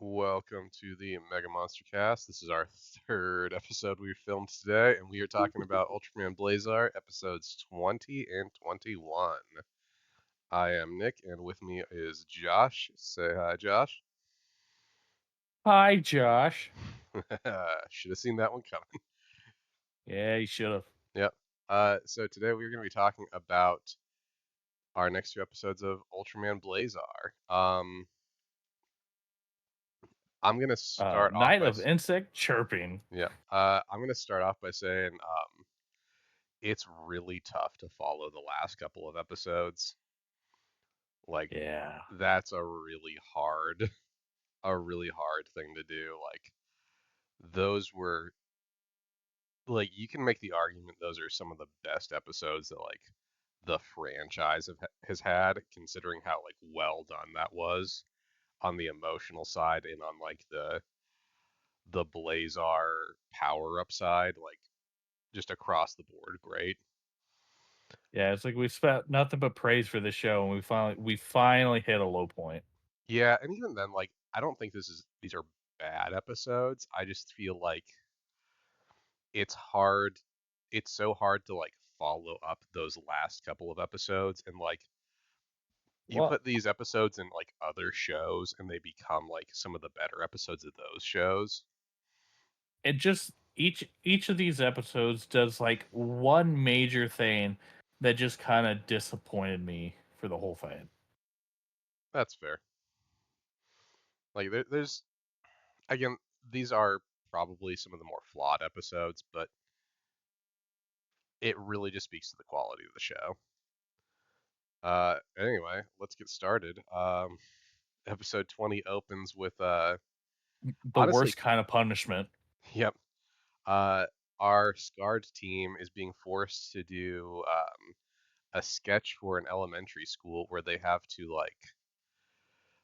Welcome to the MegaMonsterCast. This is our third episode we've filmed today, and we are talking about Ultraman Blazar episodes 20 and 21. I am Nick, and with me is Josh. Say hi, Josh. Hi, Josh. Should have seen that one coming. Yeah, you should have. Yep. So today we're going to be talking about our next two episodes of Ultraman Blazar. I'm going to start off Night by of insect chirping. yeah. I'm going to start off by saying it's really tough to follow the last couple of episodes. Like Yeah. that's a really hard thing to do. Like those were like you can make the argument those are some of the best episodes that like the franchise has had, considering how like well done that was on the emotional side and on like the Blazar power up side, like just across the board, great. Yeah, it's like we spent nothing but praise for this show, and we finally hit a low point. Yeah, and even then, like I don't think these are bad episodes. I just feel like it's hard it's so hard to like follow up those last couple of episodes, and like you Well, put these episodes in like other shows and they become like some of the better episodes of those shows. it just each of these episodes does like one major thing that just kind of disappointed me for the whole thing. That's fair. Like there's again, these are probably some of the more flawed episodes, but it really just speaks to the quality of the show. Anyway, let's get started. Episode 20 opens with The honestly, worst kind of punishment. yep. Uh, our scarred team is being forced to do a sketch for an elementary school where they have to like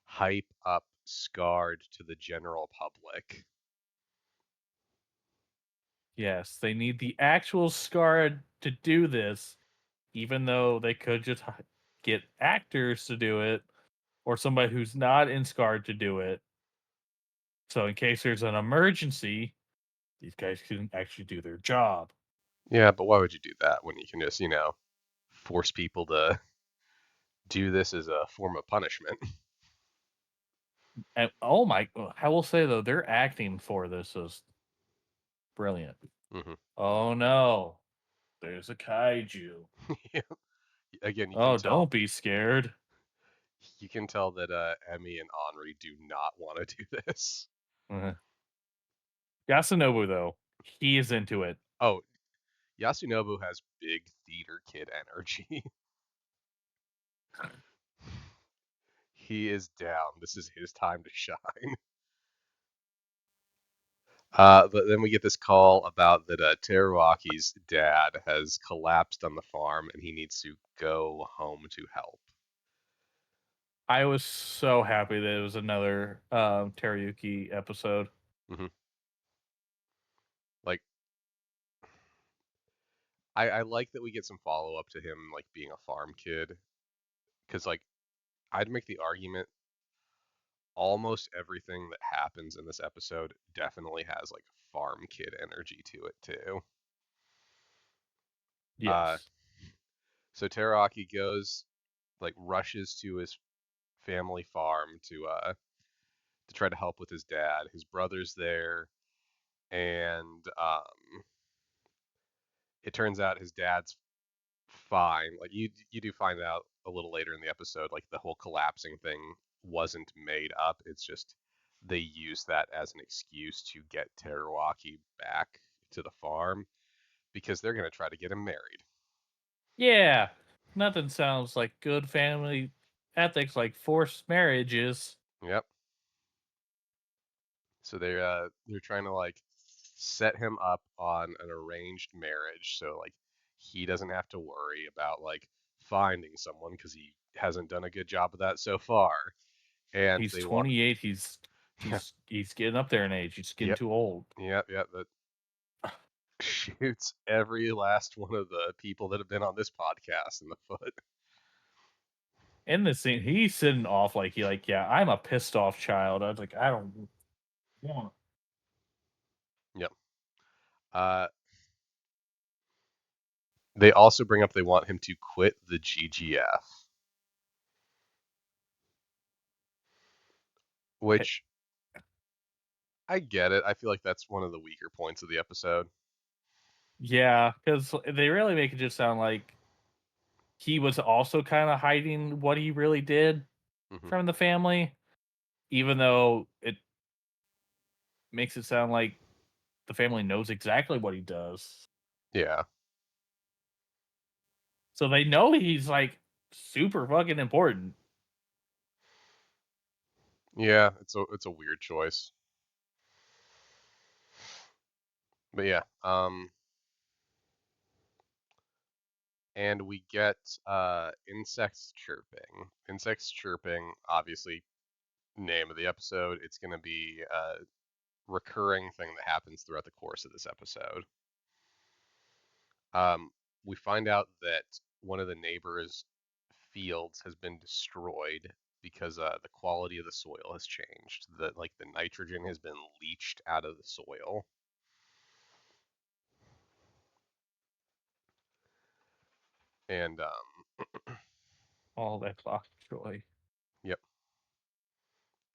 hype up scarred to the general public. Yes, they need the actual scar to do this, even though they could just get actors to do it or somebody who's not in Scarred to do it. So in case there's an emergency, these guys can actually do their job. Yeah, but why would you do that when you can just, force people to do this as a form of punishment? And oh my, I will say though, their acting for this is brilliant. Hmm. Oh no, there's a kaiju. Again, Oh, don't be scared. you can tell that Emmy and Henri do not want to do this. Uh, Yasunobu though, he is into it. Oh, Yasunobu has big theater kid energy. He is down. This is his time to shine. But then we get this call about that Teruaki's dad has collapsed on the farm and he needs to go home to help. I was so happy that it was another Teruyuki episode. Hmm. Like, I like that we get some follow up to him, like being a farm kid, because like I'd make the argument almost everything that happens in this episode definitely has like farm kid energy to it too. Uh, Yes. so Teraki goes like rushes to his family farm to try to help with his dad. His brother's there, and it turns out his dad's fine. Like you do find out a little later in the episode, like the whole collapsing thing wasn't made up. It's just they use that as an excuse to get Teruaki back to the farm because they're gonna try to get him married. Yeah. Nothing sounds like good family ethics like forced marriages. Yep. So they're trying to like set him up on an arranged marriage so like he doesn't have to worry about like finding someone because he hasn't done a good job of that so far. And He's they want 28. He's yeah, he's getting up there in age. He's getting yep, too old. yep, that shoots every last one of the people that have been on this podcast in the foot. in the scene, he's sitting off like yeah, I'm a pissed off child. I was like, I don't want. Yep. Uh, they also bring up they want him to quit the GGF, which I get it. I feel like that's one of the weaker points of the episode. Yeah, because they really make it just sound like he was also kind of hiding what he really did Hmm. from the family, even though it makes it sound like the family knows exactly what he does. Yeah. So they know he's like super fucking important. Yeah, it's a weird choice. But yeah, and we get insects chirping. Insects chirping, obviously, name of the episode. It's going to be a recurring thing that happens throughout the course of this episode. Um, we find out that one of the neighbors' fields has been destroyed because the quality of the soil has changed. That like the nitrogen has been leached out of the soil. And All that joy. yep.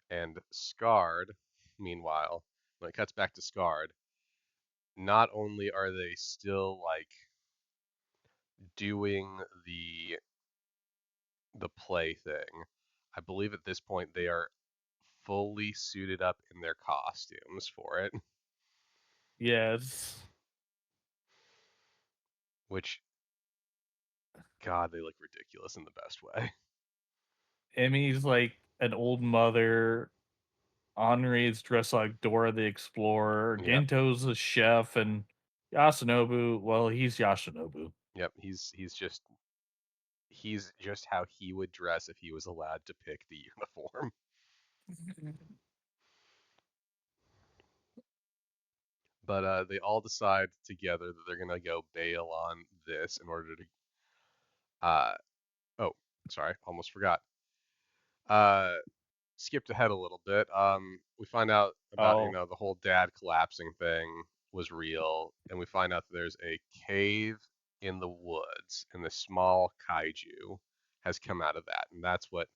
And Scarred, meanwhile, when it cuts back to Scarred, not only are they still like doing the play thing, I believe at this point they are fully suited up in their costumes for it, Yes. which God, they look ridiculous in the best way. Emmy's like an old mother. Henri's dressed like Dora the Explorer. Yep, Gento's a chef, and Yasunobu, well, he's Yasunobu. yep. He's just how he would dress if he was allowed to pick the uniform. But they all decide together that they're gonna go bail on this in order to. Oh, sorry, almost forgot. Uh, skipped ahead a little bit. We find out about Oh, the whole dad collapsing thing was real, and we find out that there's a cave in the woods, and this small kaiju has come out of that, and that's what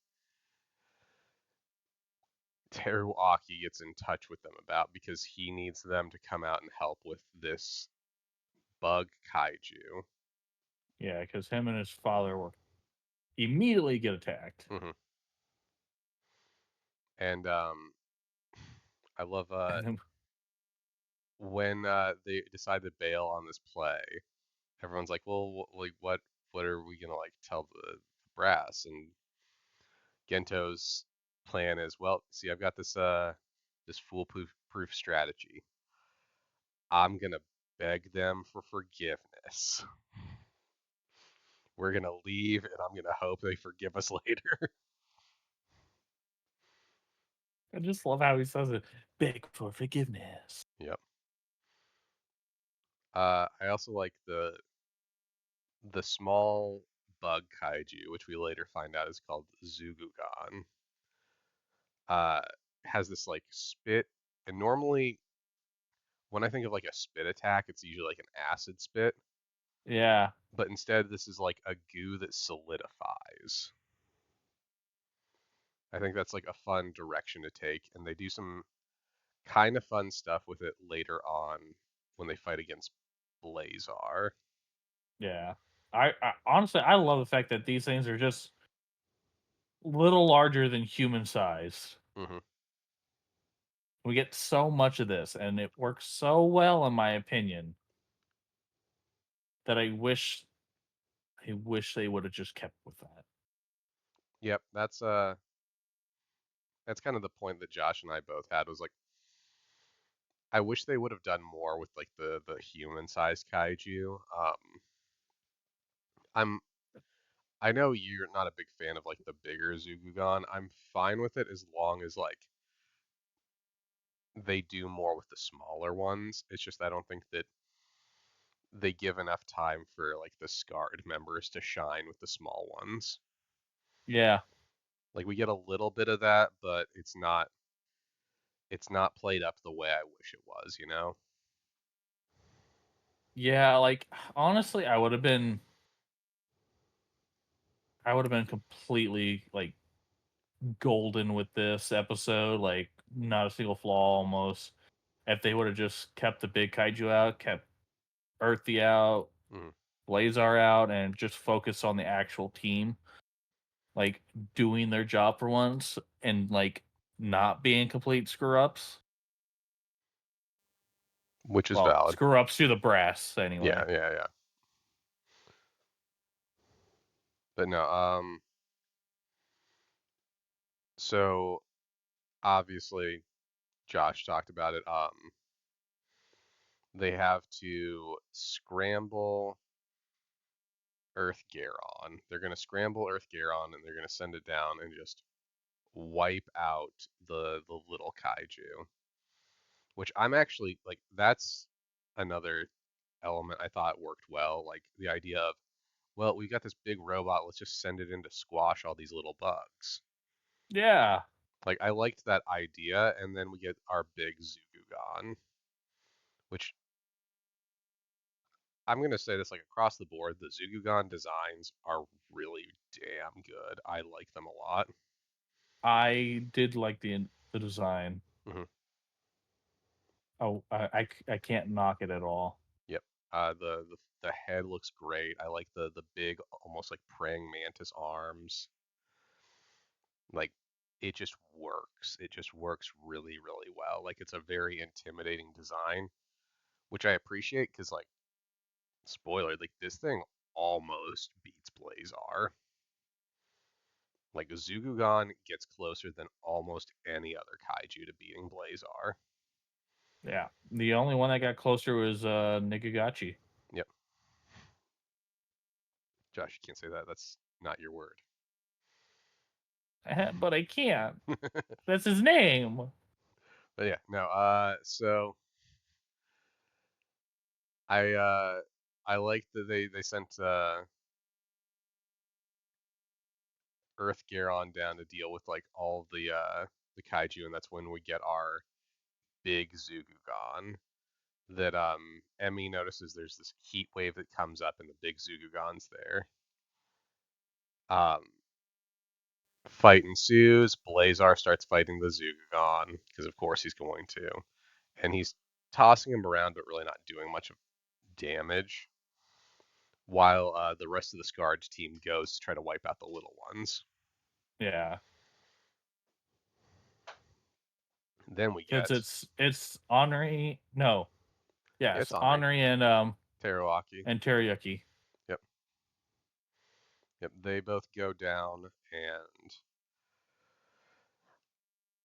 Teruaki gets in touch with them about because he needs them to come out and help with this bug kaiju. yeah, because him and his father will immediately get attacked. Hmm. And I love And then, when they decide to bail on this play. Everyone's like, well, like what are we gonna like tell the brass? And Gento's plan is, well, see, I've got this foolproof strategy. I'm gonna beg them for forgiveness. We're gonna leave, and I'm gonna hope they forgive us later. I just love how he says it. Beg for forgiveness. Yep. I also like the small bug kaiju, which we later find out is called Zugugan. Uh, has this like spit, and normally when I think of like a spit attack, it's usually like an acid spit, Yeah, but instead this is like a goo that solidifies. I think that's like a fun direction to take, and they do some kind of fun stuff with it later on when they fight against Blazar. yeah. I honestly I love the fact that these things are just little larger than human size. Hmm. We get so much of this, and it works so well, in my opinion, that I wish they would have just kept with that. Yep, that's kind of the point that Josh and I both had was like I wish they would have done more with like the human sized kaiju. I'm I know you're not a big fan of like the bigger Zugugan. I'm fine with it as long as like they do more with the smaller ones. It's just I don't think that they give enough time for like the scarred members to shine with the small ones. Yeah. Like we get a little bit of that, but it's not played up the way I wish it was, you know? Yeah, like honestly, I would have been completely like golden with this episode, like not a single flaw almost. If they would have just kept the big kaiju out, kept Earthy out, Mhm. Blazar out, and just focused on the actual team, like doing their job for once and like not being complete screw ups. Which is Well, valid. screw ups to the brass Yeah, anyway. yeah, yeah. But no, so obviously Josh talked about it. They have to scramble Earth Garon. They're gonna scramble Earth Garon and they're gonna send it down and just wipe out the little kaiju. Which I'm actually like that's another element I thought worked well. Like the idea of, well, we got this big robot, let's just send it in to squash all these little bugs. Yeah, Like I liked that idea, and then we get our big Zugugan, which I'm gonna say this like across the board, the Zugugan designs are really damn good. I like them a lot. I did like the design. Hmm. Oh, I can't knock it at all. Yep. The head looks great. I like the big, almost like praying mantis arms. Like it just works. It just works really, really well. Like it's a very intimidating design, which I appreciate because like spoiler, like this thing almost beats Blazar. Like Zugugan gets closer than almost any other kaiju to beating Blazar. Yeah, the only one that got closer was Nigagachi. Yep. Josh, you can't say that. That's not your word. But I can't. That's his name. But yeah, no. So I I like that they sent Earth Garon down to deal with like all the kaiju, and that's when we get our big Zugugan. That Emmy notices there's this heat wave that comes up, and the big Zugugan's there. Um, Fight ensues. Blazar starts fighting the Zugugan because, of course, he's going to, and he's tossing him around, but really not doing much of damage. While the rest of the Scarred team goes to try to wipe out the little ones. Yeah, Then we because get, it's Henri. No, yeah, yeah, it's it's Henri, Henri Teruaki. and Teriyaki. Yep, yep. They both go down, and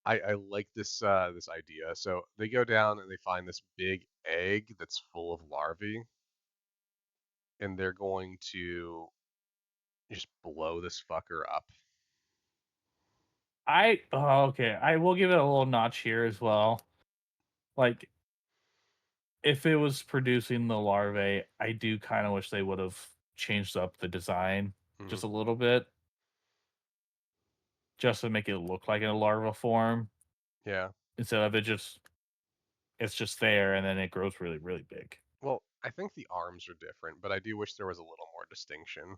I like this idea. So they go down and they find this big egg that's full of larvae, and they're going to just blow this fucker up. Okay. I will give it a little notch here as well. Like if it was producing the larvae, I do kind of wish they would have changed up the design Hmm. just a little bit, just to make it look like a larva form Yeah. instead of it's just there and then it grows really really big. Well, I think the arms are different, but I do wish there was a little more distinction.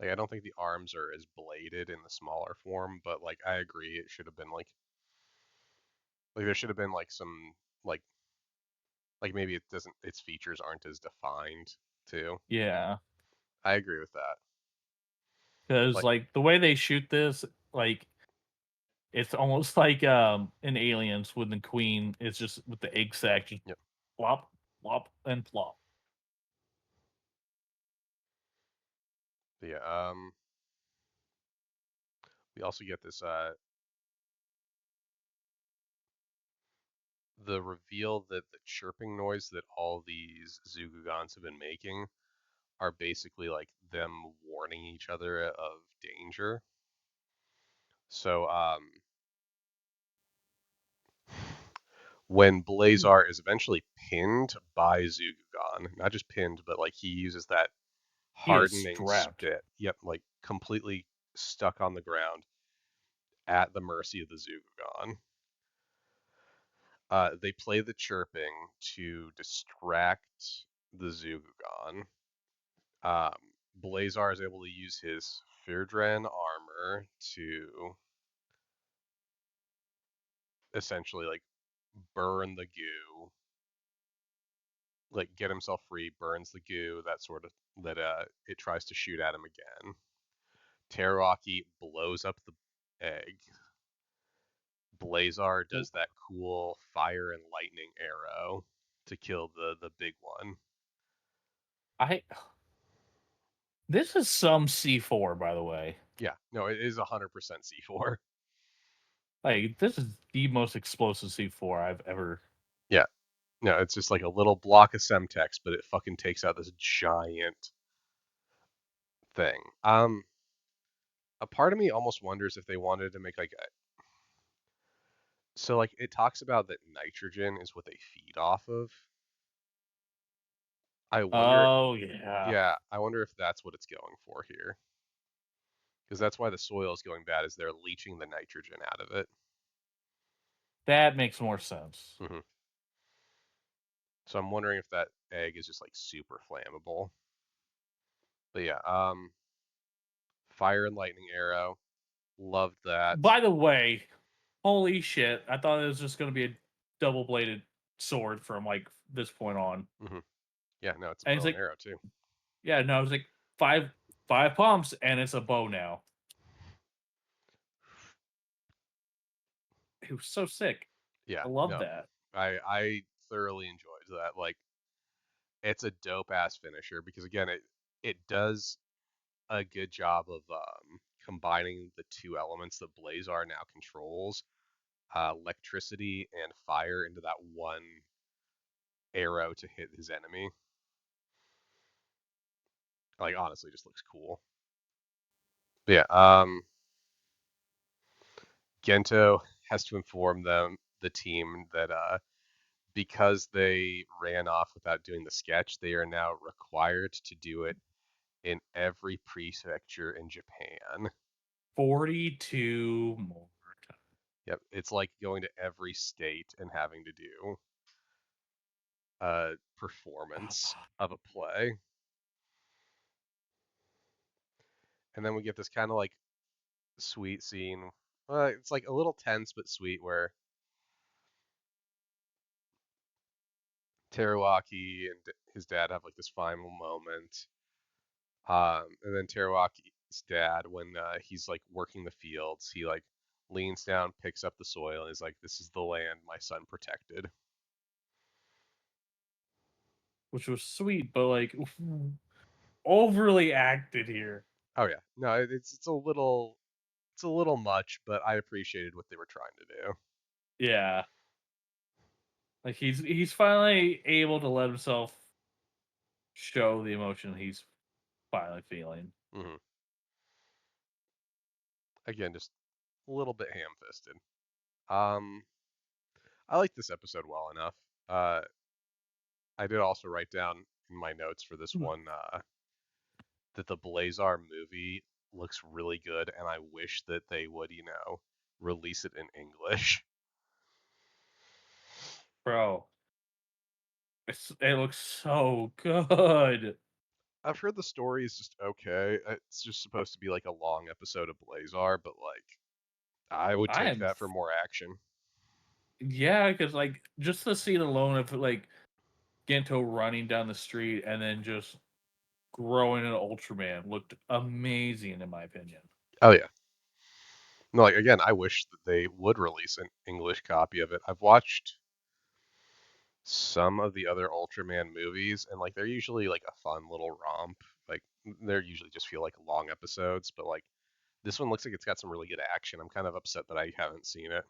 Like I don't think the arms are as bladed in the smaller form, but like I agree it should have been like there should have been like some like maybe it doesn't its features aren't as defined too. Yeah, I agree with that. because Like like the way they shoot this, like it's almost like in Aliens when the queen is just with the egg sac, just yep. plop, plop, and plop. Yeah, we also get this the reveal that the chirping noise that all these Zugugans have been making are basically like them warning each other of danger. So when Blazar is eventually pinned by Zugugan, not just pinned, but like he uses that He is hardening strapped. spit. Yep, like completely stuck on the ground at the mercy of the Zugogon. They play the chirping to distract the Zugogon. Um, Blazar is able to use his Firdren armor to essentially like burn the goo, like get himself free, burns the goo, that sort of that it tries to shoot at him again. Terwaki blows up the egg. Blazar does that cool fire and lightning arrow to kill the big one. I This is some C4, by the way. Yeah, no, it is 100% C4. Like, this is the most explosive C4 I've ever. Yeah, no, it's just like a little block of Semtex, but it fucking takes out this giant thing. A part of me almost wonders if they wanted to make like a, so like it talks about that nitrogen is what they feed off of. I wonder, Oh yeah, yeah, I wonder if that's what it's going for here, because that's why the soil is going bad, is they're leaching the nitrogen out of it. that makes more sense. Hmm. So I'm wondering if that egg is just like super flammable. But yeah, fire and lightning arrow, loved that. By the way, holy shit! I thought it was just going to be a double-bladed sword from like this point on, Hmm. Yeah, no, it's a and it's bow and like, arrow too. yeah, no, it's like five pumps, and it's a bow now. It was so sick. Yeah, I love no, that. I thoroughly enjoyed that. Like, it's a dope ass finisher because again, it does a good job of combining the two elements that Blazar now controls, electricity and fire, into that one arrow to hit his enemy. Like, honestly, just looks cool. But yeah, Gento has to inform the team, that because they ran off without doing the sketch, they are now required to do it in every prefecture in Japan. 42 more times. Yep, it's like going to every state and having to do a performance of a play. And then we get this kind of like sweet scene. It's like a little tense but sweet, where Teruaki and his dad have like this final moment. And then Terawaki's dad, when he's like working the fields, he like leans down, picks up the soil, and is like, "This is the land my son protected." Which was sweet, but like overly acted here. Oh yeah, no, it's a little much, but I appreciated what they were trying to do. Yeah, like he's finally able to let himself show the emotion he's finally feeling. Hmm. Again, just a little bit ham-fisted. Um, I like this episode well enough. Uh, I did also write down in my notes for this one, that the Blazar movie looks really good, and I wish that they would, release it in English. Bro, it looks so good. I've heard the story is just okay. It's just supposed to be like a long episode of Blazar, but like I would I take am, that for more action. yeah, because like just the scene alone of like Gento running down the street and then just growing an Ultraman looked amazing in my opinion. Oh yeah. No, like again, I wish that they would release an English copy of it. I've watched some of the other Ultraman movies, and like they're usually like a fun little romp. Like they're usually just feel like long episodes, but like this one looks like it's got some really good action. I'm kind of upset that I haven't seen it.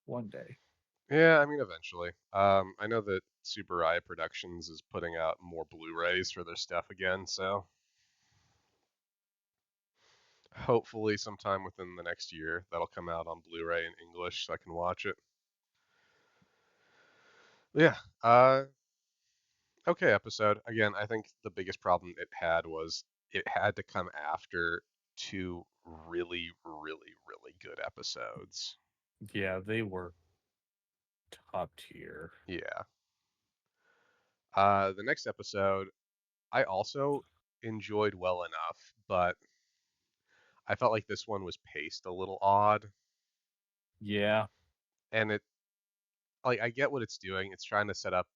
One day. Yeah, I mean eventually. I know that Super Eye Productions is putting out more Blu-rays for their stuff again, so hopefully sometime within the next year that'll come out on Blu-ray in English so I can watch it. Yeah. Okay episode. Again, I think the biggest problem it had was it had to come after two really, really, really good episodes. Yeah, they were top tier. Yeah. The next episode I also enjoyed well enough, but I felt like this one was paced a little odd, Yeah. and it like I get what it's doing. It's trying to set up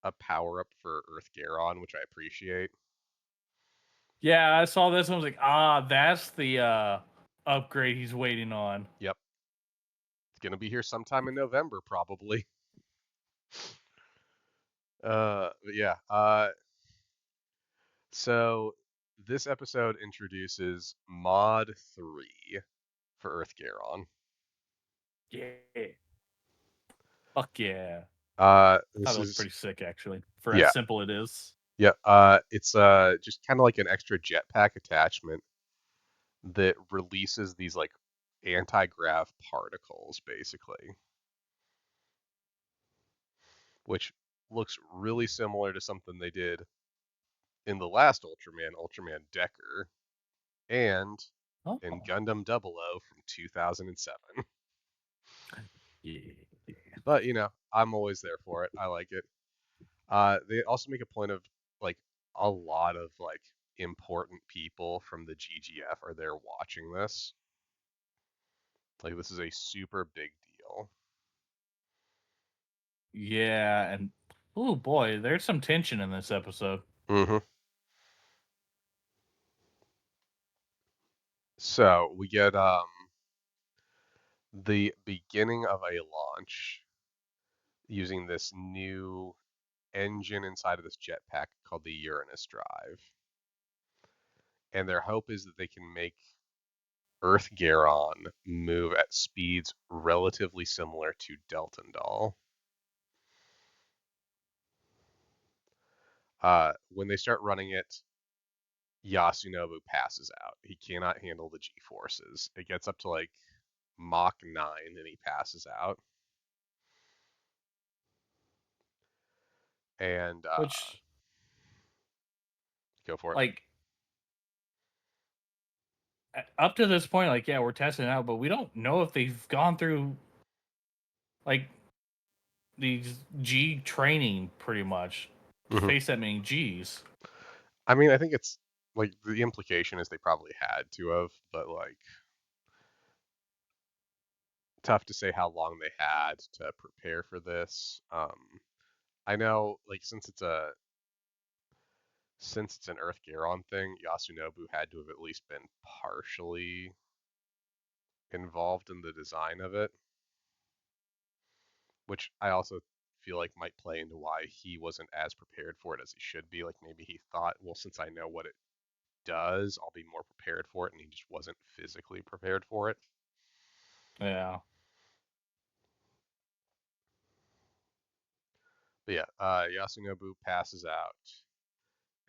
a power up for Earth Garon, which I appreciate. Yeah, I saw this and I was like, ah, that's the upgrade he's waiting on. Yep, it's gonna be here sometime in November probably. But yeah. So this episode introduces Mod 3 for Earth Garon. Yeah. Fuck yeah. Thought This it was is pretty sick actually, for as yeah, simple it is. yeah. It's just kind of like an extra jetpack attachment that releases these like anti-grav particles, basically, which looks really similar to something they did in the last Ultraman, Ultraman Decker, and Oh. in Gundam 00 from 2007. Yeah. But I'm always there for it. I like it. They also make a point of like a lot of like important people from the GGF are there watching this. Like this is a super big deal. Yeah, and oh boy, there's some tension in this episode. hmm So we get the beginning of a launch using this new engine inside of this jetpack called the Uranus drive. And their hope is that they can make Earth Garon move at speeds relatively similar to Deltandal. When they start running it, Yasunobu passes out. He cannot handle the G forces. It gets up to like Mach 9 and he passes out. And Which, go for it. like, up to this point, like, yeah, we're testing it out, but we don't know if they've gone through like these G training pretty much to hmm face that many G's. I mean, I think it's like the implication is they probably had to have, but like tough to say how long they had to prepare for this. I know, like, since it's an Earth Garon thing, Yasunobu had to have at least been partially involved in the design of it, which I also feel like might play into why he wasn't as prepared for it as he should be. Like maybe he thought, well, since I know what it does, I'll be more prepared for it, and he just wasn't physically prepared for it. Yeah. But yeah, Yasunobu passes out,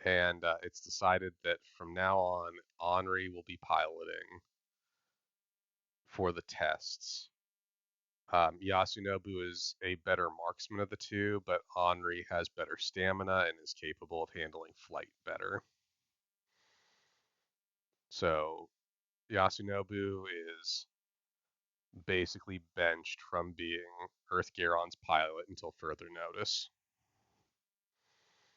and it's decided that from now on, Henri will be piloting for the tests. Yasunobu is a better marksman of the two, but Henri has better stamina and is capable of handling flight better. So Yasunobu is basically benched from being Earth Garon's pilot until further notice.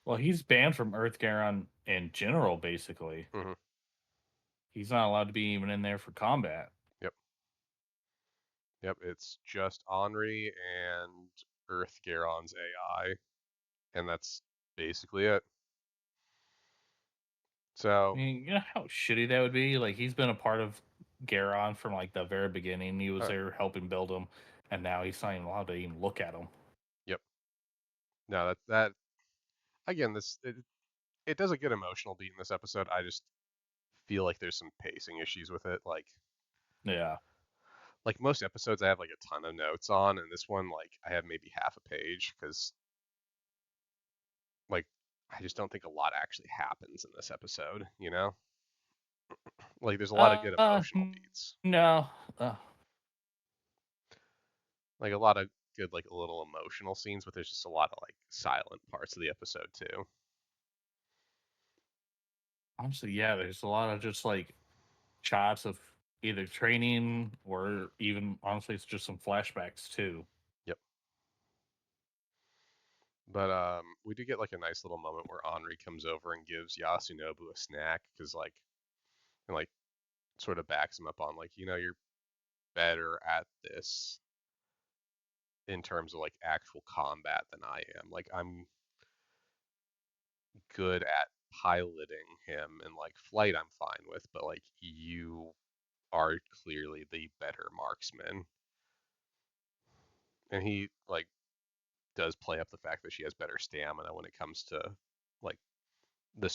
Well, he's banned from Earth Garon in general, basically. hmm He's not allowed to be even in there for combat. Yep, yep. It's just Henri and Earth Garon's AI, and that's basically it. I So, mean, you know how shitty that would be? Like, he's been a part of Garon from, like, the very beginning. He was uh, there helping build him, and now he's not even allowed to even look at him. yep. No, that again, it does a good emotional beat in this episode. I just feel like there's some pacing issues with it. Yeah. Like most episodes, I have like a ton of notes on, and this one, like I have maybe half a page because like I just don't think a lot actually happens in this episode. Like there's a lot of good Uh, emotional beats, no. Uh, like a lot of good like little emotional scenes, but there's just a lot of like silent parts of the episode too. Honestly, yeah, there's a lot of just like shots of either training or even honestly, it's just some flashbacks too. Yep. But we do get like a nice little moment where Henri comes over and gives Yasunobu a snack because and like sort of backs him up on like, you're better at this in terms of like actual combat than I am. Like I'm good at piloting him, and like flight I'm fine with, but like you are clearly the better marksman. And he like does play up the fact that she has better stamina when it comes to like the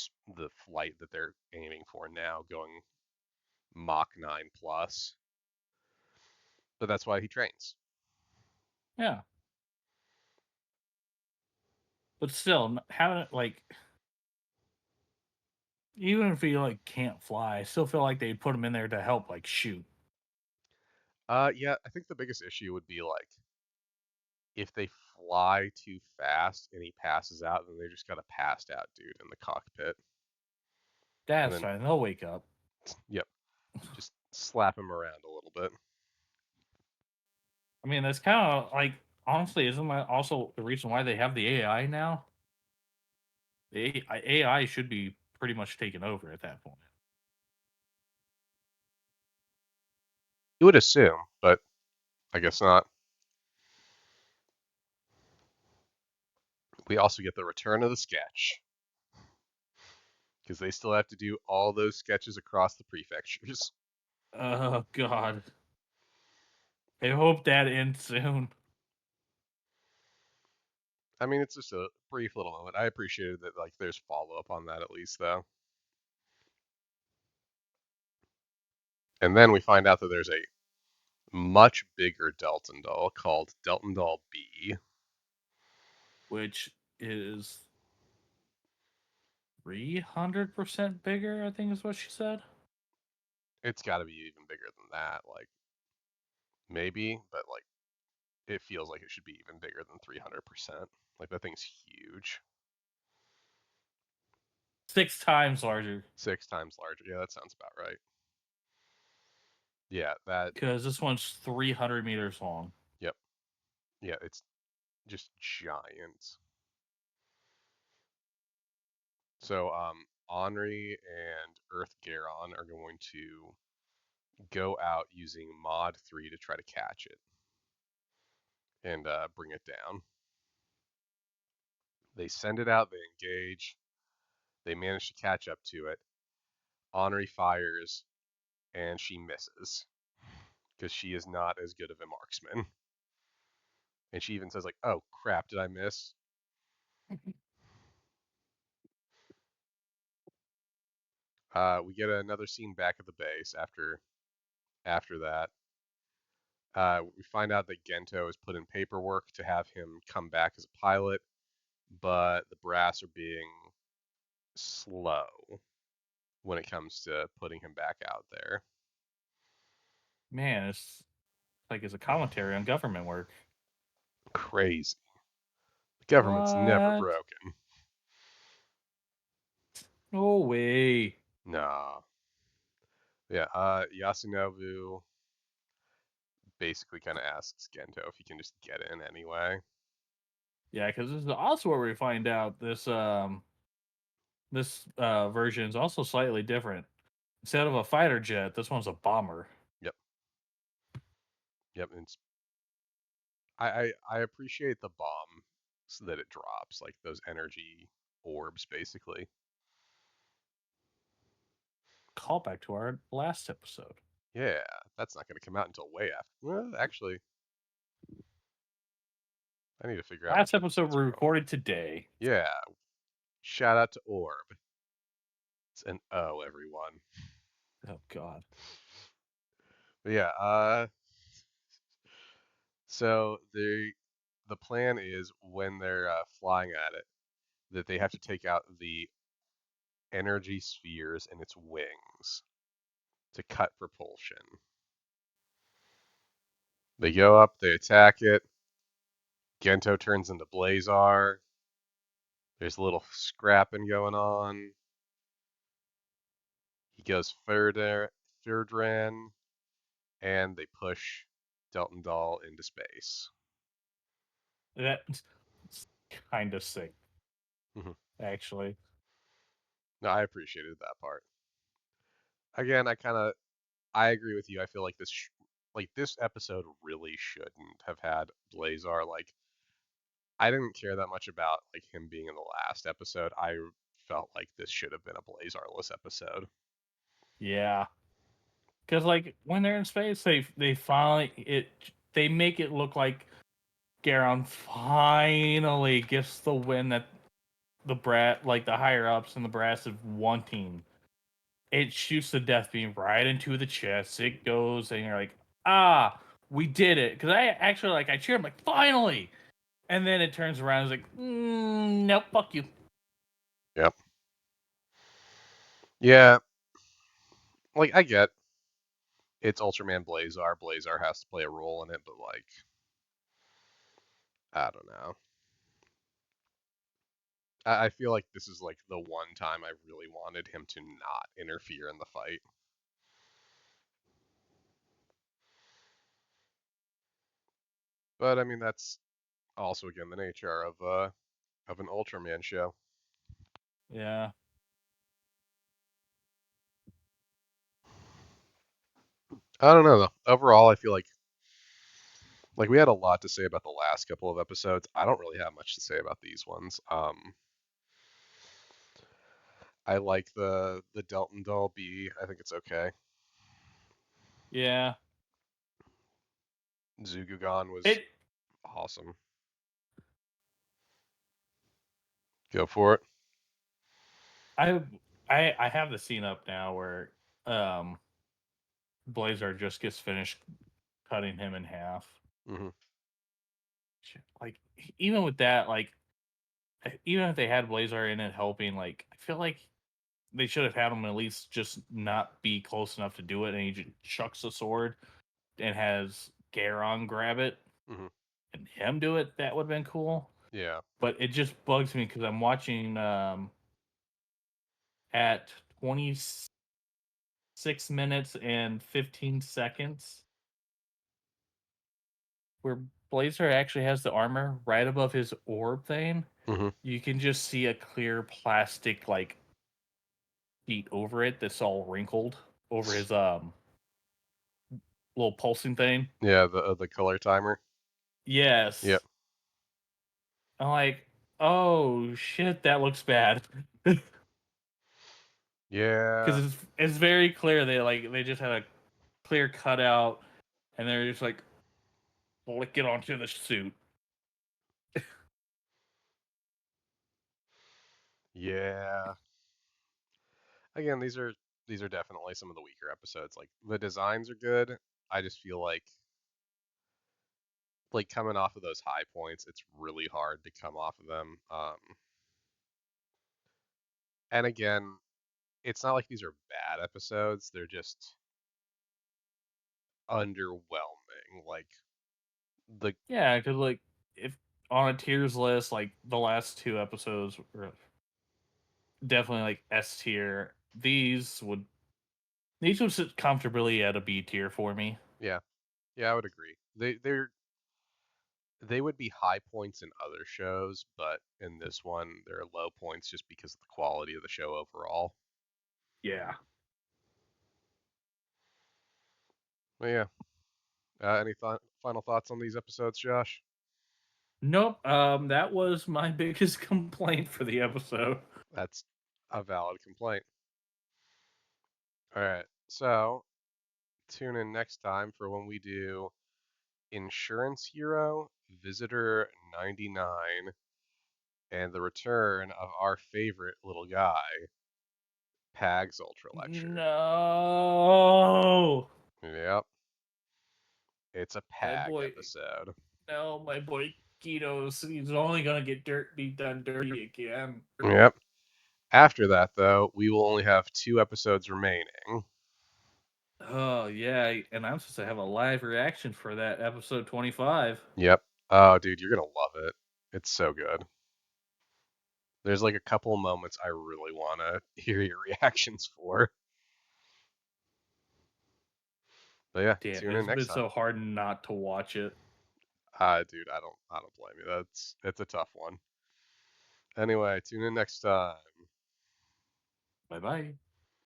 flight that they're aiming for now, going Mach 9 plus. But that's why he trains. Yeah, but still, having it like even if he like can't fly, I still feel like they put him in there to help like shoot. Yeah, I think the biggest issue would be like if they fly too fast and he passes out, then they just got a passed out dude in the cockpit. And That's then, fine. They'll wake up. yep, just slap him around a little bit. I mean, that's kind of like honestly, isn't that also the reason why they have the AI now? The AI should be pretty much taken over at that point. You would assume, but I guess not. We also get the return of the sketch because they still have to do all those sketches across the prefectures. Oh God, I hope that ends soon. I mean, it's just a brief little moment. I appreciated that like there's follow up on that at least though. And then we find out that there's a much bigger Delton doll called Delton Doll B. Which is 300% bigger, I think is what she said. It's got to be even bigger than that, like maybe, but like it feels like it should be even bigger than 300%. Like that thing's huge. 6 times larger. 6 times larger. Yeah, that sounds about right. Yeah, that. Because this one's 300 meters long. Yep. Yeah, it's just giant. So, Henri and Earth Garon are going to go out using Mod 3 to try to catch it and bring it down. They send it out, they engage, they manage to catch up to it. Henri fires, and she misses because she is not as good of a marksman. And she even says, like, oh crap, did I miss? We get another scene back at the base after that. We find out that Gento has put in paperwork to have him come back as a pilot, but the brass are being slow when it comes to putting him back out there. Man, it's like it's a commentary on government work. Crazy. The government's never What? broken. No way. Nah. Yeah, Yasunobu basically kind of asks Gento if he can just get in anyway. Yeah, because this is also where we find out this version is also slightly different. Instead of a fighter jet, this one's a bomber. Yep, yep. And I appreciate the bomb so that it drops, like those energy orbs, basically. Callback to our last episode. Yeah, that's not going to come out until way after. Well, actually, I need to figure out Last which episode episodes we are on. recorded today. Yeah, shout out to Orb. It's an O, everyone. Oh God. But yeah, so the plan is when they're flying at it that they have to take out the energy spheres in its wings to cut propulsion. They go up, they attack it, Gento turns into Blazar. There's a little scrapping going on. He goes third ran, and they push Delton Dahl into space. That's kind of sick, Mhm. actually. No, I appreciated that part. Again, I agree with you. I feel like this episode really shouldn't have had Blazar. Like I didn't care that much about like him being in the last episode. I felt like this should have been a Blazarless episode. Yeah, because like when they're in space, they finally they make it look like Garon finally gets the win that the brat like the higher ups and the brass of wanting. It shoots the death beam right into the chest. It goes, and you're like, ah, we did it. Because I actually like I cheered, I'm like, finally. And then it turns around, and it's like, nope, fuck you. Yep. Yeah, like I get it's Ultraman Blazar. Blazar has to play a role in it, but like I don't know. I feel like this is like the one time I really wanted him to not interfere in the fight. But I mean that's also again the nature of an Ultraman show. Yeah, I don't know though. Overall, I feel like we had a lot to say about the last couple of episodes. I don't really have much to say about these ones. I like the Delton Doll B. I think it's okay. yeah. Zugugan was It. awesome. Go for it. I I have the scene up now where um Blazar just gets finished cutting him in half. Hmm. Like even with that, like even if they had Blazar in it helping, like I feel like they should have had him at least just not be close enough to do it, and he just chucks the sword and has Garon grab it Hmm. and him do it. That would have been cool. Yeah. But it just bugs me because I'm watching at 26 minutes and 15 seconds where Blazar actually has the armor right above his orb thing. Hmm. You can just see a clear plastic like sheet over it that's all wrinkled over his little pulsing thing. Yeah. The color timer. Yep. Yes. I'm like, oh shit, that looks bad. Yeah. Because it's very clear they just had a clear cutout and they're just like flick it onto the suit. Yeah. Again, these are definitely some of the weaker episodes. Like the designs are good. I just feel like coming off of those high points, it's really hard to come off of them. And again, it's not like these are bad episodes. They're just underwhelming. Like the Yeah, because like if on a tiers list, like the last two episodes were definitely like S tier. These would sit comfortably at a B tier for me. yeah, yeah, I would agree. They would be high points in other shows, but in this one they're low points just because of the quality of the show overall. Yeah. But yeah, any final thoughts on these episodes, Josh? Nope. That was my biggest complaint for the episode. That's a valid complaint. All right, so tune in next time for when we do Insurance Hero, Visitor 99, and the return of our favorite little guy, Pag's Ultra Lecture. No. Yep, it's a My Pag boy. episode. No, my boy Kitos. He's only gonna get be done dirty again. Yep. After that, though, we will only have 2 episodes remaining. Oh yeah, and I'm supposed to have a live reaction for that episode 25. Yep. Oh, dude, you're gonna love it. It's so good. There's like a couple moments I really want to hear your reactions for. But yeah, Damn, tune in it's next been time. so hard not to watch it. Dude, I don't blame you. It's a tough one. Anyway, tune in next time. Bye bye.